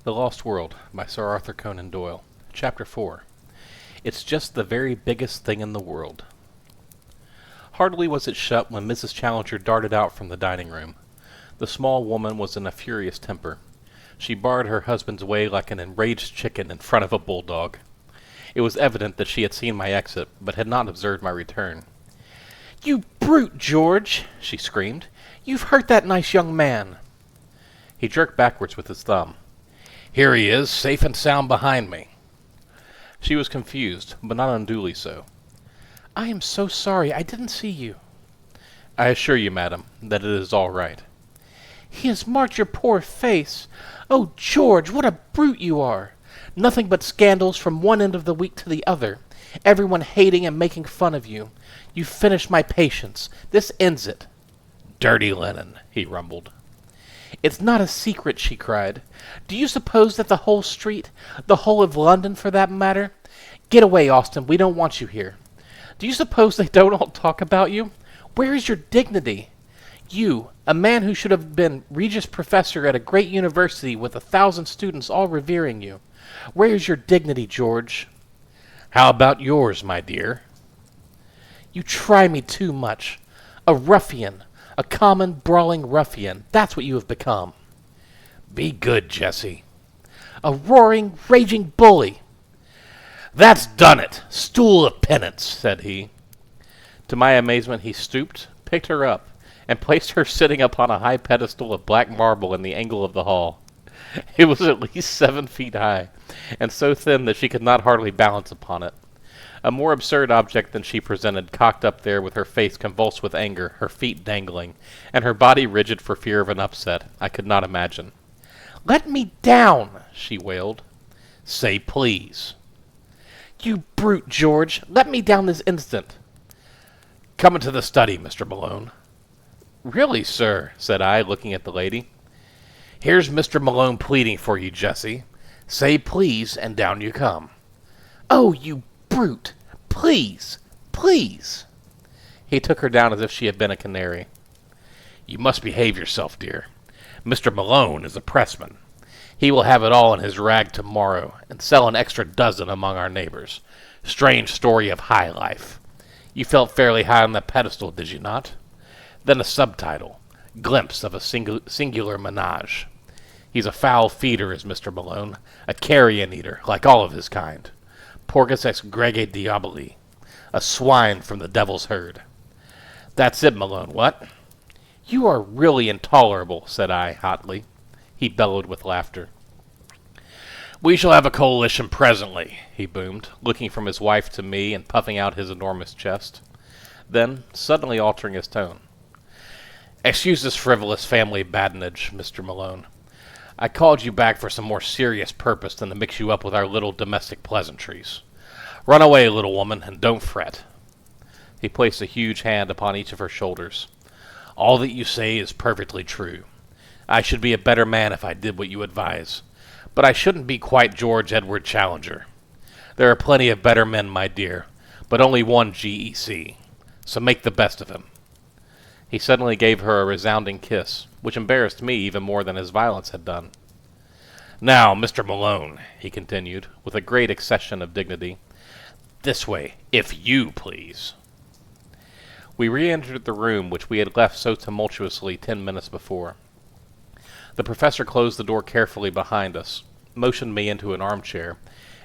The Lost World by Sir Arthur Conan Doyle. Chapter 4. It's just the very biggest thing in the world. Hardly was it shut when Mrs. Challenger darted out from the dining room. The small woman was in a furious temper. She barred her husband's way like an enraged chicken in front of a bulldog. It was evident that she had seen my exit, but had not observed my return. "You brute, George!" she screamed. "You've hurt that nice young man!" He jerked backwards with his thumb. "Here he is, safe and sound behind me." She was confused, but not unduly so. "I am so sorry, I didn't see you." "I assure you, madam, that it is all right." "He has marked your poor face. Oh, George, what a brute you are! Nothing but scandals from one end of the week to the other. Everyone hating and making fun of you. You've finished my patience. This ends it." "Dirty linen," he rumbled. "It's not a secret," she cried. "Do you suppose that the whole street, the whole of London for that matter— Get away, Austin, we don't want you here. Do you suppose they don't all talk about you? Where is your dignity? You, a man who should have been Regius Professor at a great university with 1,000 students all revering you. Where is your dignity, George?" "How about yours, my dear?" "You try me too much. A ruffian. A common, brawling ruffian. That's what you have become." "Be good, Jessie." "A roaring, raging bully." "That's done it! Stool of penance," said he. To my amazement, he stooped, picked her up, and placed her sitting upon a high pedestal of black marble in the angle of the hall. It was at least 7 feet high, and so thin that she could not hardly balance upon it. A more absurd object than she presented, cocked up there with her face convulsed with anger, her feet dangling, and her body rigid for fear of an upset, I could not imagine. "Let me down!" she wailed. "Say please." "You brute, George! Let me down this instant!" "Come into the study, Mr. Malone." "Really, sir," said I, looking at the lady. "Here's Mr. Malone pleading for you, Jessie. Say please, and down you come." "Oh, you brute! Please! Please!" He took her down as if she had been a canary. "You must behave yourself, dear. Mr. Malone is a pressman. He will have it all in his rag tomorrow, and sell an extra dozen among our neighbors. Strange story of high life. You felt fairly high on the pedestal, did you not? Then a subtitle, Glimpse of a Singular Menage. He's a foul feeder, is Mr. Malone, a carrion eater, like all of his kind. Porcus ex grege diaboli, a swine from the devil's herd. That's it, Malone, what?" "You are really intolerable," said I, hotly. He bellowed with laughter. "We shall have a coalition presently," he boomed, looking from his wife to me and puffing out his enormous chest. Then, suddenly altering his tone, "Excuse this frivolous family badinage, Mr. Malone. I called you back for some more serious purpose than to mix you up with our little domestic pleasantries. Run away, little woman, and don't fret." He placed a huge hand upon each of her shoulders. "All that you say is perfectly true. I should be a better man if I did what you advise, but I shouldn't be quite George Edward Challenger. There are plenty of better men, my dear, but only one GEC, so make the best of him." He suddenly gave her a resounding kiss, which embarrassed me even more than his violence had done. "Now, Mr. Malone," he continued, with a great accession of dignity, "this way, if you please." We re-entered the room which we had left so tumultuously 10 minutes before. The professor closed the door carefully behind us, motioned me into an armchair,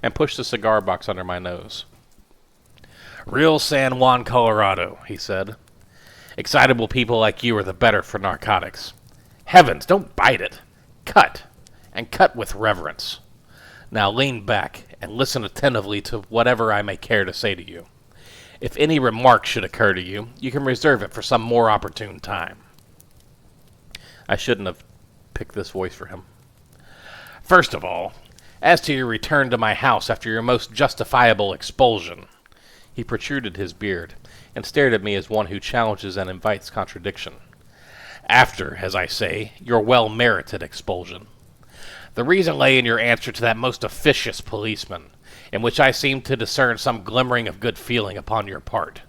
and pushed the cigar box under my nose. "Real San Juan, Colorado," he said. "Excitable people like you are the better for narcotics. Heavens, don't bite it. Cut, and cut with reverence. Now lean back and listen attentively to whatever I may care to say to you. If any remark should occur to you, you can reserve it for some more opportune time." I shouldn't have picked this voice for him. "First of all, as to your return to my house after your most justifiable expulsion." He protruded his beard, and stared at me as one who challenges and invites contradiction. "After, as I say, your well-merited expulsion. The reason lay in your answer to that most officious policeman, in which I seemed to discern some glimmering of good feeling upon your part.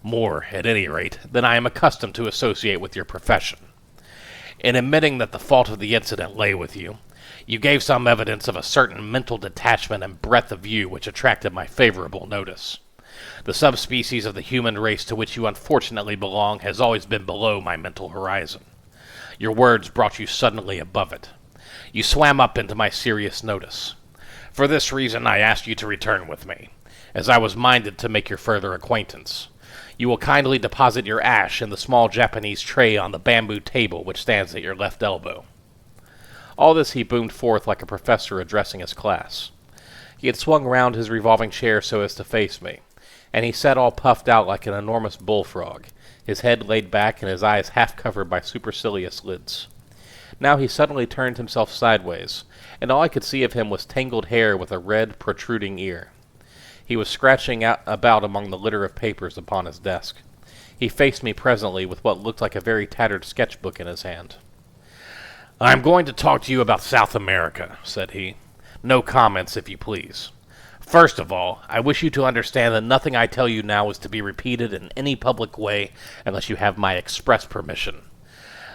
More, at any rate, than I am accustomed to associate with your profession. In admitting that the fault of the incident lay with you, You gave some evidence of a certain mental detachment and breadth of view which attracted my favorable notice. The subspecies of the human race to which you unfortunately belong has always been below my mental horizon. Your words brought you suddenly above it. You swam up into my serious notice. For this reason I asked you to return with me, as I was minded to make your further acquaintance. You will kindly deposit your ash in the small Japanese tray on the bamboo table which stands at your left elbow. All this he boomed forth like a professor addressing his class. He had swung round his revolving chair so as to face me, and he sat all puffed out like an enormous bullfrog, his head laid back and his eyes half covered by supercilious lids. Now he suddenly turned himself sideways, and all I could see of him was tangled hair with a red, protruding ear. He was scratching about among the litter of papers upon his desk. He faced me presently with what looked like a very tattered sketchbook in his hand. "I am going to talk to you about South America," said he. "No comments, if you please. First of all, I wish you to understand that nothing I tell you now is to be repeated in any public way unless you have my express permission.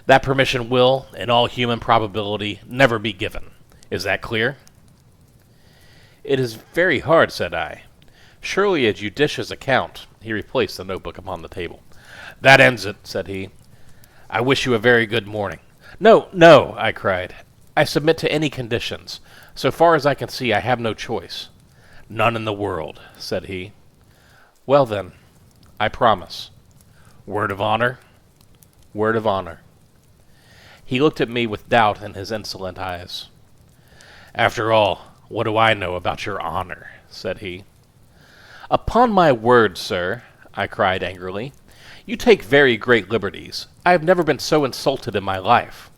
That permission will, in all human probability, never be given. Is that clear?" "It is very hard," said I. "Surely a judicious account—" He replaced the notebook upon the table. "That ends it," said he. "I wish you a very good morning." "No, no," I cried. "I submit to any conditions. So far as I can see, I have no choice." "None in the world," said he. "Well, then, I promise." "Word of honor?" "Word of honor." He looked at me with doubt in his insolent eyes. "After all, what do I know about your honor?" said he. "Upon my word, sir," I cried angrily, "you take very great liberties. I have never been so insulted in my life."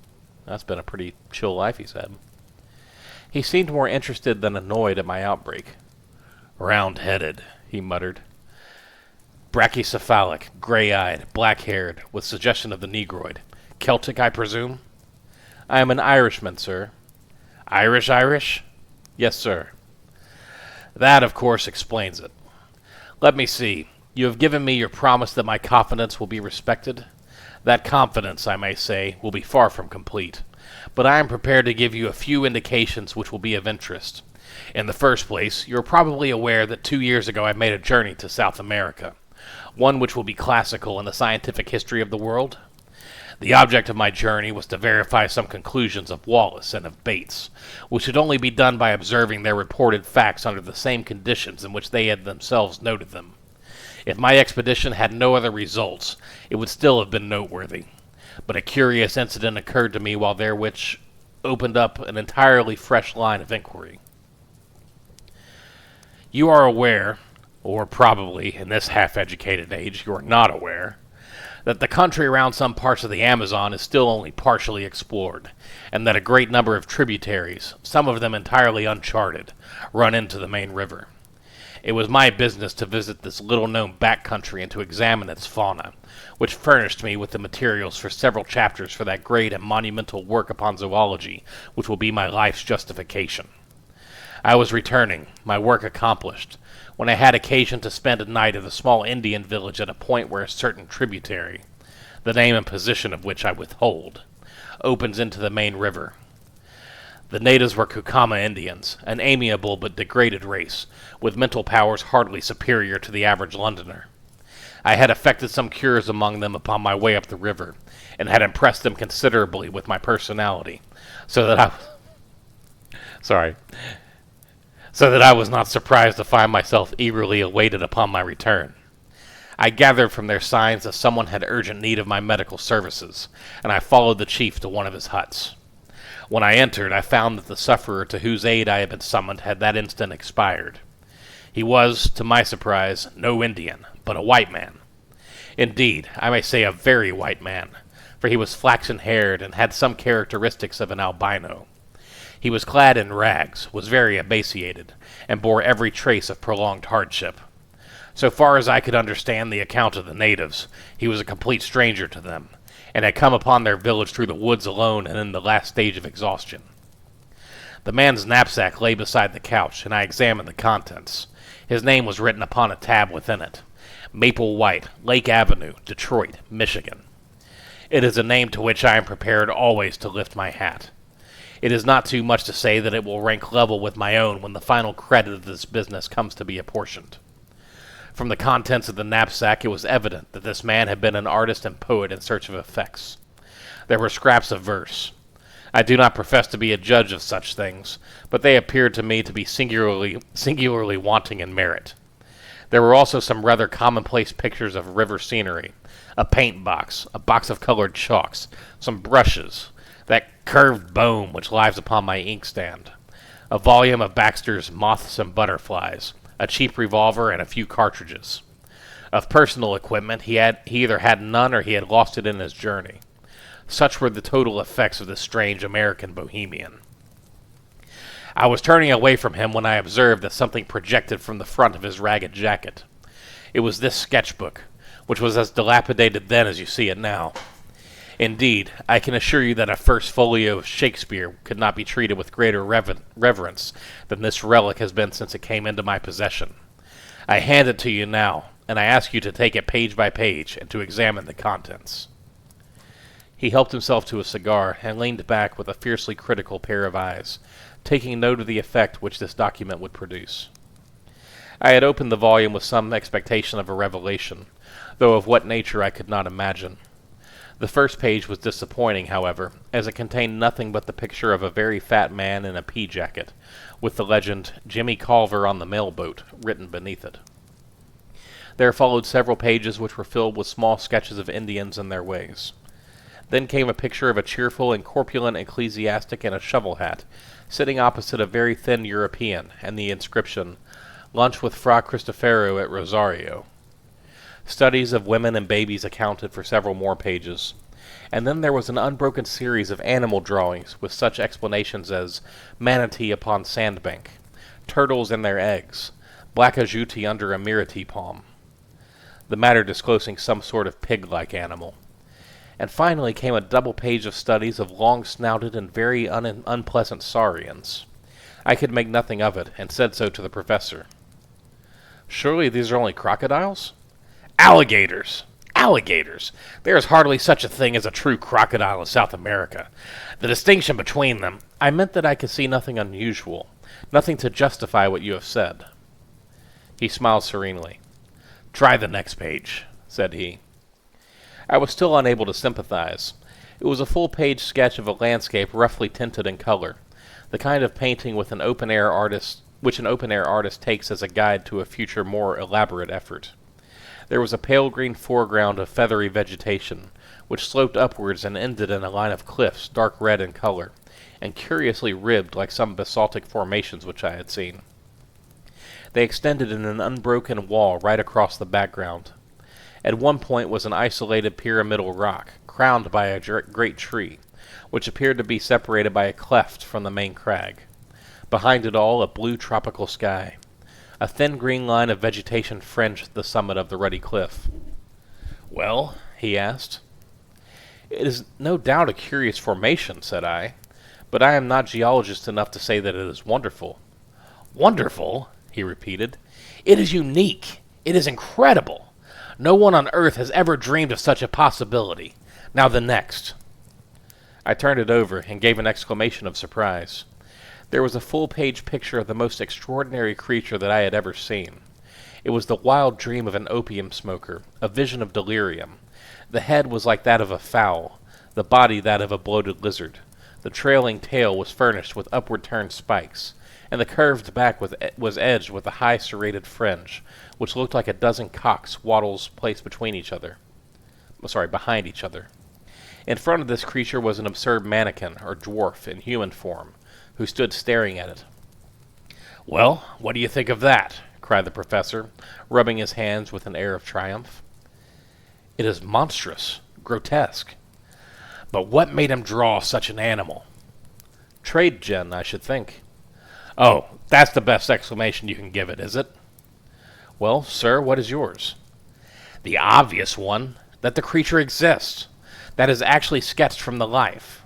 "That's been a pretty chill life," he said. He seemed more interested than annoyed at my outbreak. "Round-headed," he muttered. "Brachycephalic, gray-eyed, black-haired, with suggestion of the Negroid. Celtic, I presume?" "I am an Irishman, sir." "Irish? "Yes, sir." "That, of course, explains it. Let me see. You have given me your promise that my confidence will be respected. That confidence, I may say, will be far from complete, but I am prepared to give you a few indications which will be of interest. In the first place, you are probably aware that 2 years ago I made a journey to South America, one which will be classical in the scientific history of the world. The object of my journey was to verify some conclusions of Wallace and of Bates, which could only be done by observing their reported facts under the same conditions in which they had themselves noted them. If my expedition had no other results, it would still have been noteworthy. But a curious incident occurred to me while there which opened up an entirely fresh line of inquiry. You are aware, or probably, in this half-educated age, you are not aware, that the country around some parts of the Amazon is still only partially explored, and that a great number of tributaries, some of them entirely uncharted, run into the main river. It was my business to visit this little-known back country and to examine its fauna, which furnished me with the materials for several chapters for that great and monumental work upon zoology which will be my life's justification. I was returning, my work accomplished, when I had occasion to spend a night at a small Indian village at a point where a certain tributary, the name and position of which I withhold, opens into the main river. The natives were Kukama Indians, an amiable but degraded race, with mental powers hardly superior to the average Londoner. I had effected some cures among them upon my way up the river, and had impressed them considerably with my personality, so that I was not surprised to find myself eagerly awaited upon my return. I gathered from their signs that someone had urgent need of my medical services, and I followed the chief to one of his huts. When I entered, I found that the sufferer to whose aid I had been summoned had that instant expired. He was, to my surprise, no Indian, but a white man. Indeed, I may say a very white man, for he was flaxen-haired and had some characteristics of an albino. He was clad in rags, was very emaciated, and bore every trace of prolonged hardship. So far as I could understand the account of the natives, he was a complete stranger to them, and had come upon their village through the woods alone and in the last stage of exhaustion. The man's knapsack lay beside the couch, and I examined the contents. His name was written upon a tab within it. Maple White, Lake Avenue, Detroit, Michigan. It is a name to which I am prepared always to lift my hat. It is not too much to say that it will rank level with my own when the final credit of this business comes to be apportioned. From the contents of the knapsack, it was evident that this man had been an artist and poet in search of effects. There were scraps of verse. I do not profess to be a judge of such things, but they appeared to me to be singularly wanting in merit. There were also some rather commonplace pictures of river scenery, a paint box, a box of colored chalks, some brushes, that curved bone which lies upon my inkstand, a volume of Baxter's Moths and Butterflies, a cheap revolver, and a few cartridges. Of personal equipment, he either had none or he had lost it in his journey. Such were the total effects of this strange American bohemian. I was turning away from him when I observed that something projected from the front of his ragged jacket. It was this sketchbook, which was as dilapidated then as you see it now. Indeed, I can assure you that a first folio of Shakespeare could not be treated with greater reverence than this relic has been since it came into my possession. I hand it to you now, and I ask you to take it page by page and to examine the contents. He helped himself to a cigar and leaned back with a fiercely critical pair of eyes, taking note of the effect which this document would produce. I had opened the volume with some expectation of a revelation, though of what nature I could not imagine. The first page was disappointing, however, as it contained nothing but the picture of a very fat man in a pea jacket, with the legend, "Jimmy Culver on the mailboat," written beneath it. There followed several pages which were filled with small sketches of Indians and their ways. Then came a picture of a cheerful and corpulent ecclesiastic in a shovel hat, sitting opposite a very thin European, and the inscription, "Lunch with Fra Cristofero at Rosario." Studies of women and babies accounted for several more pages, and then there was an unbroken series of animal drawings with such explanations as manatee upon sandbank, turtles and their eggs, black agouti under a myrti palm, the matter disclosing some sort of pig-like animal. And finally came a double page of studies of long-snouted and very unpleasant saurians. I could make nothing of it, and said so to the professor. "Surely these are only crocodiles?" "Alligators! Alligators! There is hardly such a thing as a true crocodile in South America. The distinction between them—" "I meant that I could see nothing unusual, nothing to justify what you have said." He smiled serenely. "Try the next page," said he. I was still unable to sympathize. It was a full-page sketch of a landscape roughly tinted in color, the kind of painting which an open-air artist takes as a guide to a future more elaborate effort. There was a pale green foreground of feathery vegetation, which sloped upwards and ended in a line of cliffs, dark red in color, and curiously ribbed like some basaltic formations which I had seen. They extended in an unbroken wall right across the background. At one point was an isolated pyramidal rock, crowned by a great tree, which appeared to be separated by a cleft from the main crag. Behind it all, a blue tropical sky. A thin green line of vegetation fringed the summit of the ruddy cliff. "Well?" he asked. "It is no doubt a curious formation," said I, "but I am not geologist enough to say that it is wonderful." "Wonderful?" he repeated. "It is unique. It is incredible. No one on earth has ever dreamed of such a possibility. Now the next." I turned it over and gave an exclamation of surprise. There was a full-page picture of the most extraordinary creature that I had ever seen. It was the wild dream of an opium smoker, a vision of delirium. The head was like that of a fowl, the body that of a bloated lizard. The trailing tail was furnished with upward-turned spikes, and the curved back was edged with a high serrated fringe, which looked like a dozen cocks' wattles placed behind each other. In front of this creature was an absurd mannequin, or dwarf, in human form, who stood staring at it. "Well, what do you think of that?" cried the professor, rubbing his hands with an air of triumph. "It is monstrous, grotesque. But what made him draw such an animal?" "Trade gin, I should think." "Oh, that's the best explanation you can give it, is it?" "Well, sir, what is yours?" "The obvious one, that the creature exists, that is actually sketched from the life."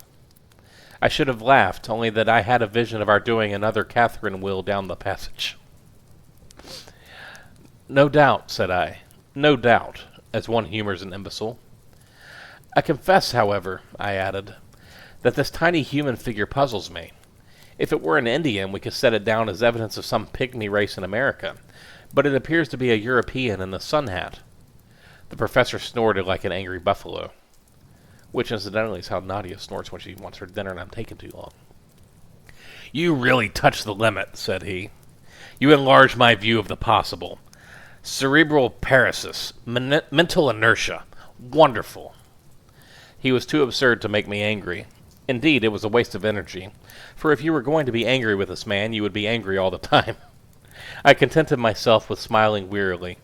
I should have laughed, only that I had a vision of our doing another Catherine wheel down the passage. "No doubt," said I. "No doubt," as one humors an imbecile. "I confess, however," I added, that this tiny human figure puzzles me. If it were an Indian, we could set it down as evidence of some pygmy race in America, but it appears to be a European in a sun hat. The professor snorted like an angry buffalo, which incidentally is how Nadia snorts when she wants her dinner and I'm taking too long. "You really touch the limit," said he. "You enlarge my view of the possible. Cerebral paresis, mental inertia. Wonderful." He was too absurd to make me angry. Indeed, it was a waste of energy, for if you were going to be angry with this man, you would be angry all the time. I contented myself with smiling wearily.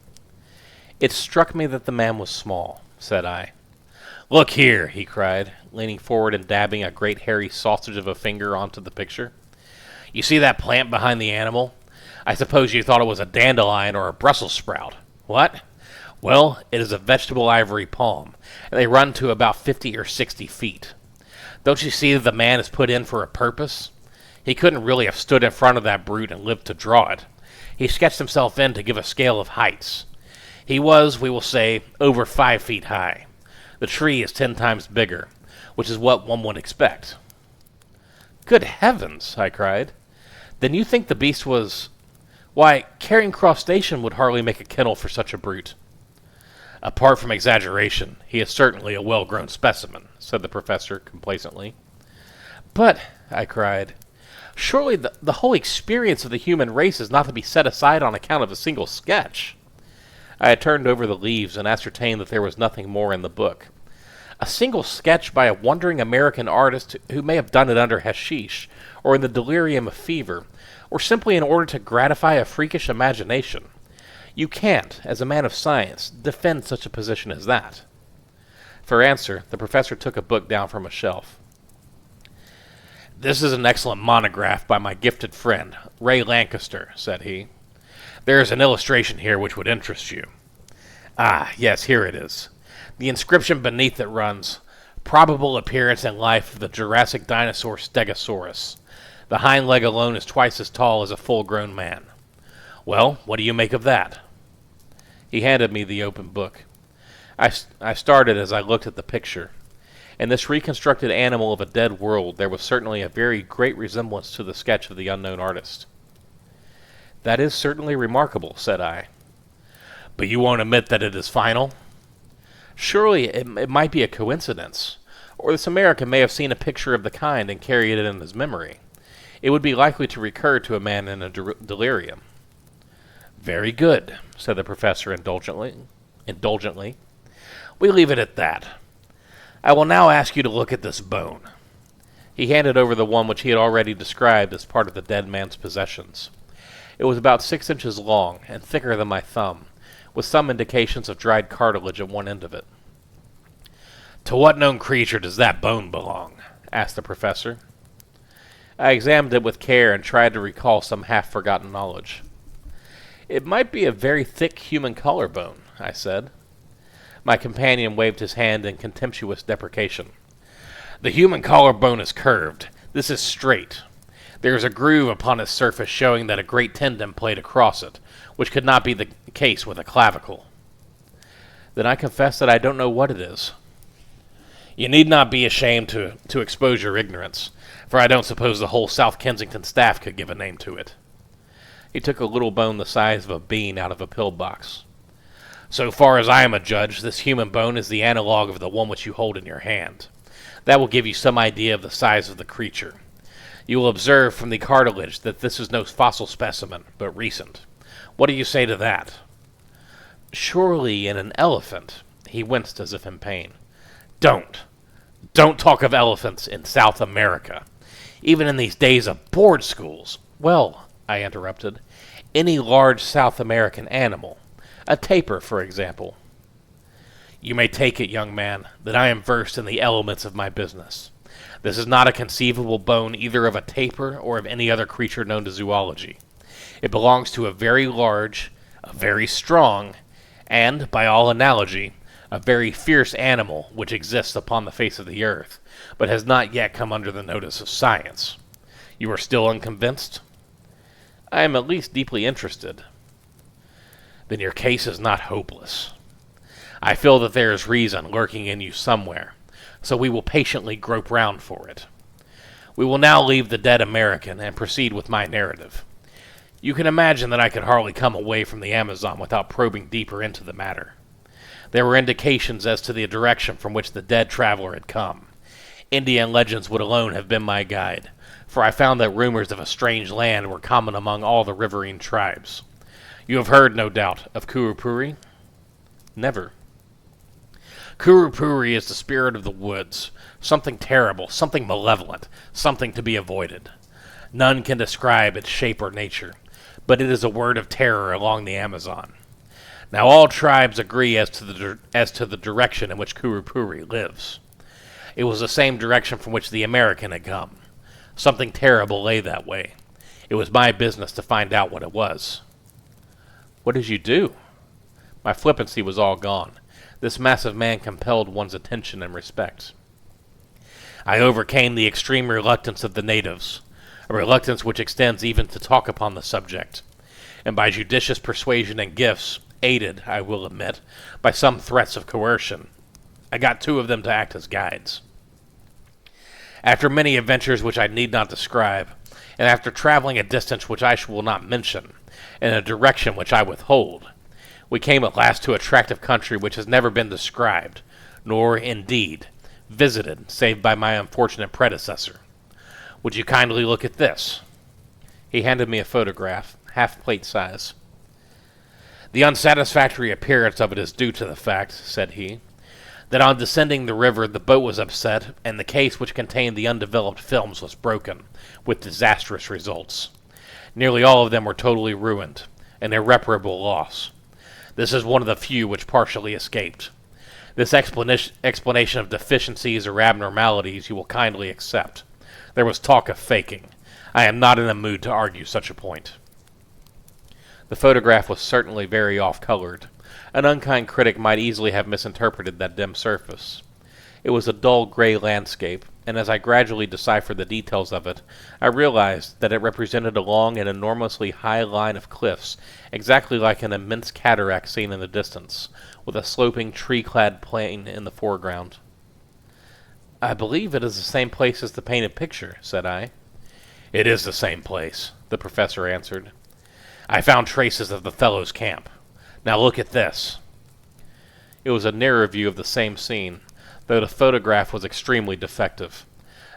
"It struck me that the man was small," said I. "Look here," he cried, leaning forward and dabbing a great hairy sausage of a finger onto the picture. "You see that plant behind the animal? I suppose you thought it was a dandelion or a Brussels sprout. What? Well, it is a vegetable ivory palm, and they run to about 50 or 60 feet. Don't you see that the man is put in for a purpose? He couldn't really have stood in front of that brute and lived to draw it. He sketched himself in to give a scale of heights. He was, we will say, over 5 feet high. The tree is 10 times bigger, which is what one would expect." "Good heavens!" I cried. "Then you think the beast was... Why, Carrying Cross Station would hardly make a kennel for such a brute." "Apart from exaggeration, he is certainly a well-grown specimen," said the professor complacently. "But," I cried, "surely the whole experience of the human race is not to be set aside on account of a single sketch." I had turned over the leaves and ascertained that there was nothing more in the book. A single sketch by a wandering American artist who may have done it under hashish, or in the delirium of fever, or simply in order to gratify a freakish imagination. You can't, as a man of science, defend such a position as that. For answer, the professor took a book down from a shelf. "This is an excellent monograph by my gifted friend, Ray Lancaster," said he. "There is an illustration here which would interest you. Ah, yes, here it is. The inscription beneath it runs, 'Probable appearance in life of the Jurassic dinosaur Stegosaurus. The hind leg alone is twice as tall as a full-grown man.' Well, what do you make of that?" He handed me the open book. I started as I looked at the picture. In this reconstructed animal of a dead world, there was certainly a very great resemblance to the sketch of the unknown artist. "That is certainly remarkable," said I. "But you won't admit that it is final?" "Surely it might be a coincidence, or this American may have seen a picture of the kind and carried it in his memory. It would be likely to recur to a man in a delirium." "Very good," said the professor indulgently. "We leave it at that. I will now ask you to look at this bone." He handed over the one which he had already described as part of the dead man's possessions. It was about 6 inches long and thicker than my thumb, with some indications of dried cartilage at one end of it. "To what known creature does that bone belong?" asked the professor. I examined it with care and tried to recall some half-forgotten knowledge. "It might be a very thick human collarbone," I said. My companion waved his hand in contemptuous deprecation. "The human collarbone is curved. This is straight. There is a groove upon its surface showing that a great tendon played across it, which could not be the case with a clavicle." "Then I confess that I don't know what it is." "You need not be ashamed to expose your ignorance, for I don't suppose the whole South Kensington staff could give a name to it." He took a little bone the size of a bean out of a pill box. "So far as I am a judge, this human bone is the analog of the one which you hold in your hand. That will give you some idea of the size of the creature. You will observe from the cartilage that this is no fossil specimen, but recent. What do you say to that?" "Surely in an elephant." He winced as if in pain. Don't talk of elephants in South America, even in these days of board schools." "Well," I interrupted, "any large South American animal. A tapir, for example." "You may take it, young man, that I am versed in the elements of my business. This is not a conceivable bone either of a tapir or of any other creature known to zoology. It belongs to a very large, a very strong, and, by all analogy, a very fierce animal which exists upon the face of the earth, but has not yet come under the notice of science. You are still unconvinced?" "I am at least deeply interested." "Then your case is not hopeless. I feel that there is reason lurking in you somewhere, so we will patiently grope round for it. We will now leave the dead American and proceed with my narrative. You can imagine that I could hardly come away from the Amazon without probing deeper into the matter. There were indications as to the direction from which the dead traveler had come. Indian legends would alone have been my guide, for I found that rumors of a strange land were common among all the riverine tribes. You have heard, no doubt, of Kurupuri? Never. Kurupuri is the spirit of the woods, something terrible, something malevolent, something to be avoided. None can describe its shape or nature, but it is a word of terror along the Amazon. Now all tribes agree as to the direction in which Kurupuri lives. It was the same direction from which the American had come. Something terrible lay that way. It was my business to find out what it was. What did you do? My flippancy was all gone. This massive man compelled one's attention and respect. I overcame the extreme reluctance of the natives, a reluctance which extends even to talk upon the subject, and by judicious persuasion and gifts, aided, I will admit, by some threats of coercion, I got 2 of them to act as guides. After many adventures which I need not describe, and after traveling a distance which I will not mention, in a direction which I withhold, we came at last to a tract of country which has never been described, nor, indeed, visited, save by my unfortunate predecessor. Would you kindly look at this? He handed me a photograph, half-plate size. The unsatisfactory appearance of it is due to the fact, said he, that on descending the river the boat was upset, and the case which contained the undeveloped films was broken, with disastrous results. Nearly all of them were totally ruined, an irreparable loss. This is one of the few which partially escaped. This explanation of deficiencies or abnormalities you will kindly accept. There was talk of faking. I am not in a mood to argue such a point. The photograph was certainly very off-colored. An unkind critic might easily have misinterpreted that dim surface. It was a dull gray landscape, and as I gradually deciphered the details of it, I realized that it represented a long and enormously high line of cliffs, exactly like an immense cataract seen in the distance, with a sloping, tree-clad plain in the foreground. I believe it is the same place as the painted picture, said I. It is the same place, the professor answered. I found traces of the fellow's camp. Now look at this. It was a nearer view of the same scene, though the photograph was extremely defective.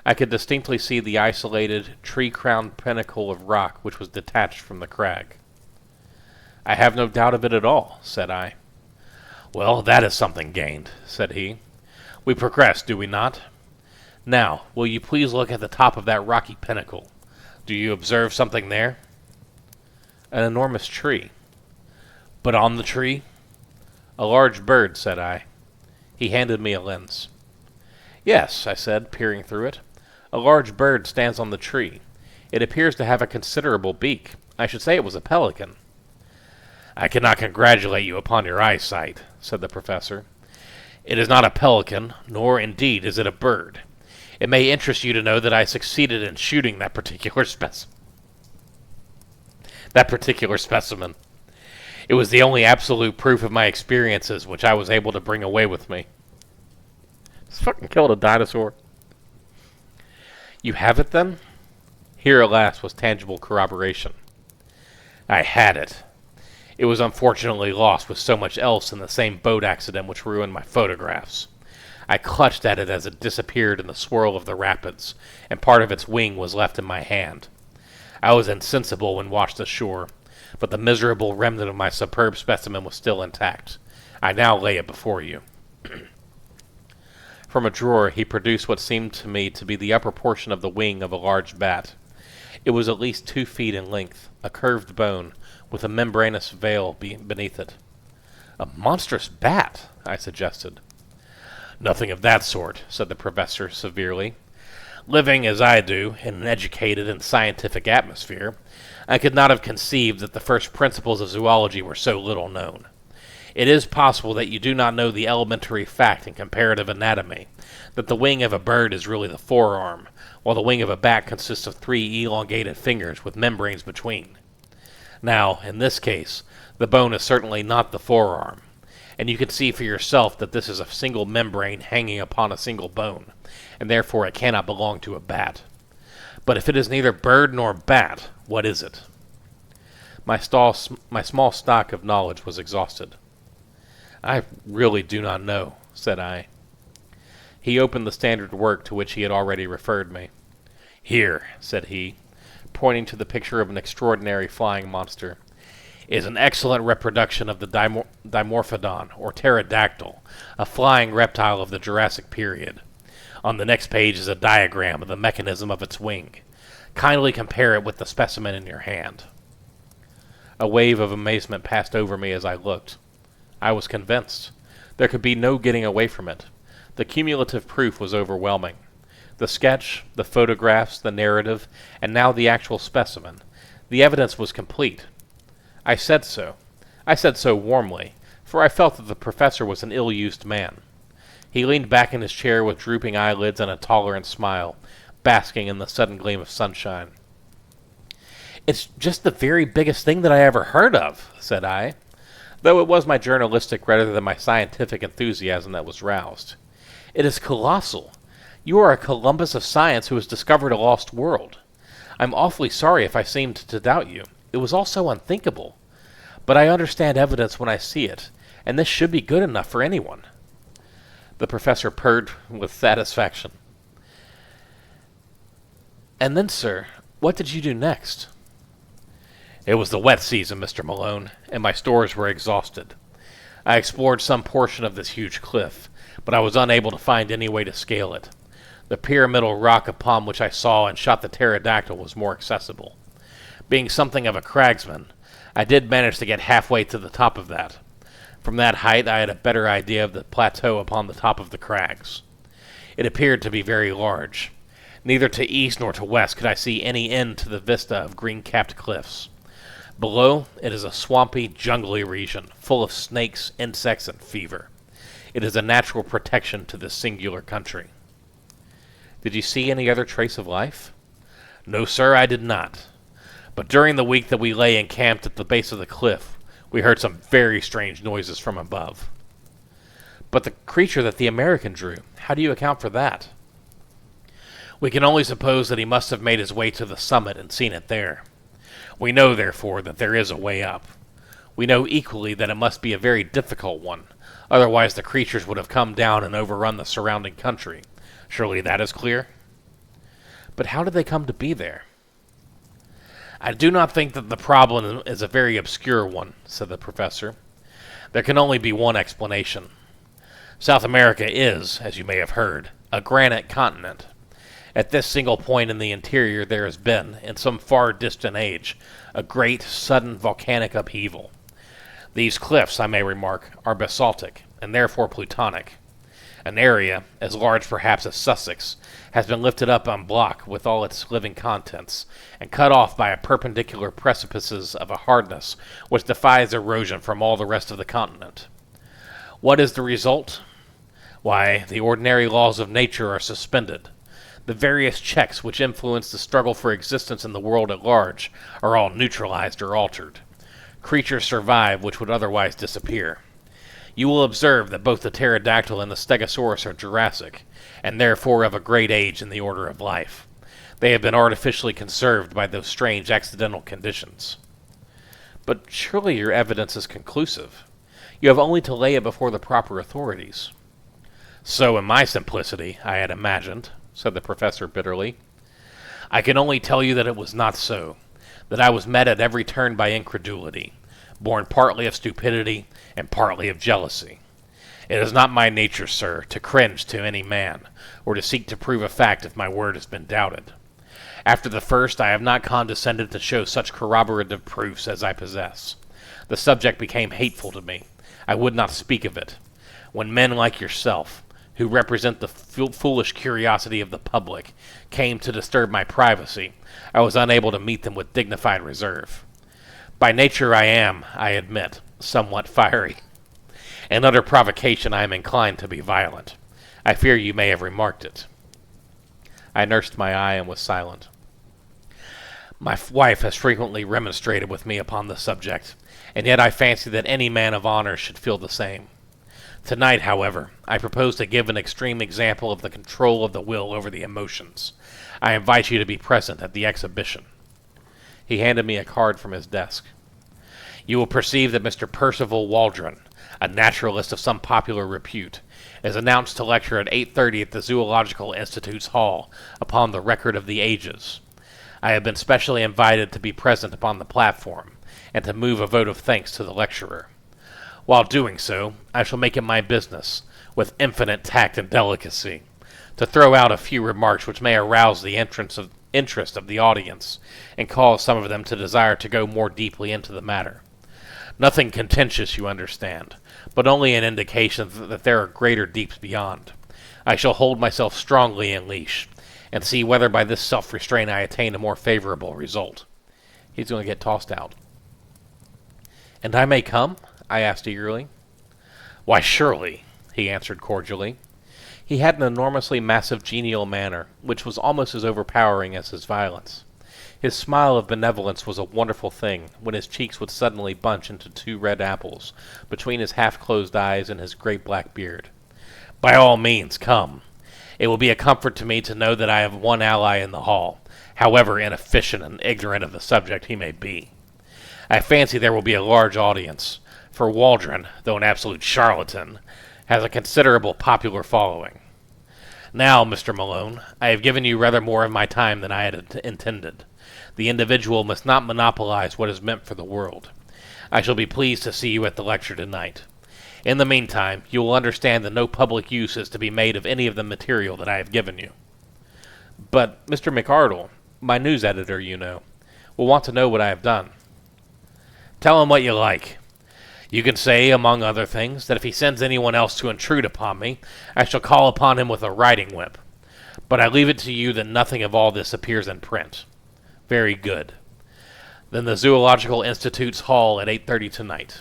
I could distinctly see the isolated, tree-crowned pinnacle of rock which was detached from the crag. I have no doubt of it at all, said I. Well, that is something gained, said he. We progress, do we not? Now, will you please look at the top of that rocky pinnacle? Do you observe something there? An enormous tree. But on the tree? A large bird, said I. He handed me a lens. Yes, I said, peering through it. A large bird stands on the tree. It appears to have a considerable beak. I should say it was a pelican. I cannot congratulate you upon your eyesight, said the professor. It is not a pelican, nor indeed is it a bird. It may interest you to know that I succeeded in shooting that particular specimen. It was the only absolute proof of my experiences which I was able to bring away with me. Just fucking killed a dinosaur. You have it, then? Here, at last, was tangible corroboration. I had it. It was unfortunately lost with so much else in the same boat accident which ruined my photographs. I clutched at it as it disappeared in the swirl of the rapids, and part of its wing was left in my hand. I was insensible when washed ashore, but the miserable remnant of my superb specimen was still intact. I now lay it before you. From a drawer he produced what seemed to me to be the upper portion of the wing of a large bat. It was at least 2 feet in length, a curved bone, with a membranous veil beneath it. A monstrous bat, I suggested. Nothing of that sort, said the professor severely. Living, as I do, in an educated and scientific atmosphere, I could not have conceived that the first principles of zoology were so little known. It is possible that you do not know the elementary fact in comparative anatomy, that the wing of a bird is really the forearm, while the wing of a bat consists of 3 elongated fingers with membranes between. Now, in this case, the bone is certainly not the forearm, and you can see for yourself that this is a single membrane hanging upon a single bone, and therefore it cannot belong to a bat. But if it is neither bird nor bat, what is it? My small stock of knowledge was exhausted. I really do not know, said I. He opened the standard work to which he had already referred me. Here, said he, pointing to the picture of an extraordinary flying monster, is an excellent reproduction of the Dimorphodon, or pterodactyl, a flying reptile of the Jurassic period. On the next page is a diagram of the mechanism of its wing. Kindly compare it with the specimen in your hand. A wave of amazement passed over me as I looked. I was convinced. There could be no getting away from it. The cumulative proof was overwhelming. The sketch, the photographs, the narrative, and now the actual specimen. The evidence was complete. I said so. I said so warmly, for I felt that the professor was an ill-used man. He leaned back in his chair with drooping eyelids and a tolerant smile, basking in the sudden gleam of sunshine. It's just the very biggest thing that I ever heard of, said I, though it was my journalistic rather than my scientific enthusiasm that was roused. It is colossal. You are a Columbus of science who has discovered a lost world. I'm awfully sorry if I seemed to doubt you. It was all so unthinkable. But I understand evidence when I see it, and this should be good enough for anyone. The professor purred with satisfaction. And then, sir, what did you do next? It was the wet season, Mr. Malone, and my stores were exhausted. I explored some portion of this huge cliff, but I was unable to find any way to scale it. The pyramidal rock upon which I saw and shot the pterodactyl was more accessible. Being something of a cragsman, I did manage to get halfway to the top of that. From that height I had a better idea of the plateau upon the top of the crags. It appeared to be very large. Neither to east nor to west could I see any end to the vista of green-capped cliffs. Below, it is a swampy, jungly region, full of snakes, insects, and fever. It is a natural protection to this singular country. Did you see any other trace of life? No, sir, I did not. But during the week that we lay encamped at the base of the cliff, we heard some very strange noises from above. But the creature that the American drew, how do you account for that? We can only suppose that he must have made his way to the summit and seen it there. We know, therefore, that there is a way up. We know equally that it must be a very difficult one, otherwise the creatures would have come down and overrun the surrounding country. Surely that is clear? But how did they come to be there? I do not think that the problem is a very obscure one, said the professor. There can only be one explanation. South America is, as you may have heard, a granite continent. At this single point in the interior there has been, in some far distant age, a great, sudden volcanic upheaval. These cliffs, I may remark, are basaltic, and therefore plutonic. An area, as large perhaps as Sussex, has been lifted up en bloc with all its living contents, and cut off by perpendicular precipices of a hardness which defies erosion from all the rest of the continent. What is the result? Why, the ordinary laws of nature are suspended. The various checks which influence the struggle for existence in the world at large are all neutralized or altered. Creatures survive which would otherwise disappear. You will observe that both the pterodactyl and the stegosaurus are Jurassic, and therefore of a great age in the order of life. They have been artificially conserved by those strange accidental conditions. But surely your evidence is conclusive. You have only to lay it before the proper authorities. So in my simplicity, I had imagined, said the professor bitterly. I can only tell you that it was not so, that I was met at every turn by incredulity, born partly of stupidity and partly of jealousy. It is not my nature, sir, to cringe to any man, or to seek to prove a fact if my word has been doubted. After the first, I have not condescended to show such corroborative proofs as I possess. The subject became hateful to me. I would not speak of it. When men like yourself, who represent the foolish curiosity of the public, came to disturb my privacy, I was unable to meet them with dignified reserve. By nature I am, I admit, somewhat fiery. In utter provocation I am inclined to be violent. I fear you may have remarked it. I nursed my eye and was silent. My wife has frequently remonstrated with me upon the subject, and yet I fancy that any man of honor should feel the same. Tonight, however, I propose to give an extreme example of the control of the will over the emotions. I invite you to be present at the exhibition." He handed me a card from his desk. "You will perceive that Mr. Percival Waldron, a naturalist of some popular repute, is announced to lecture at 8:30 at the Zoological Institute's hall upon the record of the ages. I have been specially invited to be present upon the platform, and to move a vote of thanks to the lecturer. While doing so, I shall make it my business, with infinite tact and delicacy, to throw out a few remarks which may arouse the interest of the audience, and cause some of them to desire to go more deeply into the matter. Nothing contentious, you understand, but only an indication that there are greater deeps beyond. I shall hold myself strongly in leash, and see whether by this self-restraint I attain a more favorable result." He's going to get tossed out. "And I may come?" I asked eagerly. "Why, surely," he answered cordially. He had an enormously massive genial manner, which was almost as overpowering as his violence. His smile of benevolence was a wonderful thing, when his cheeks would suddenly bunch into two red apples, between his half-closed eyes and his great black beard. "By all means, come. It will be a comfort to me to know that I have one ally in the hall, however inefficient and ignorant of the subject he may be. I fancy there will be a large audience, for Waldron, though an absolute charlatan, has a considerable popular following. Now, Mr. Malone, I have given you rather more of my time than I had intended. The individual must not monopolize what is meant for the world. I shall be pleased to see you at the lecture tonight. In the meantime, you will understand that no public use is to be made of any of the material that I have given you." "But, Mr. McArdle, my news editor, you know, will want to know what I have done." "Tell him what you like. You can say, among other things, that if he sends anyone else to intrude upon me, I shall call upon him with a riding whip. But I leave it to you that nothing of all this appears in print. Very good. Then the Zoological Institute's hall at 8:30 tonight."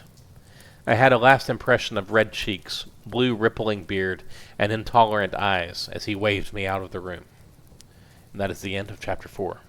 I had a last impression of red cheeks, blue rippling beard, and intolerant eyes as he waved me out of the room. And that is the end of Chapter 4.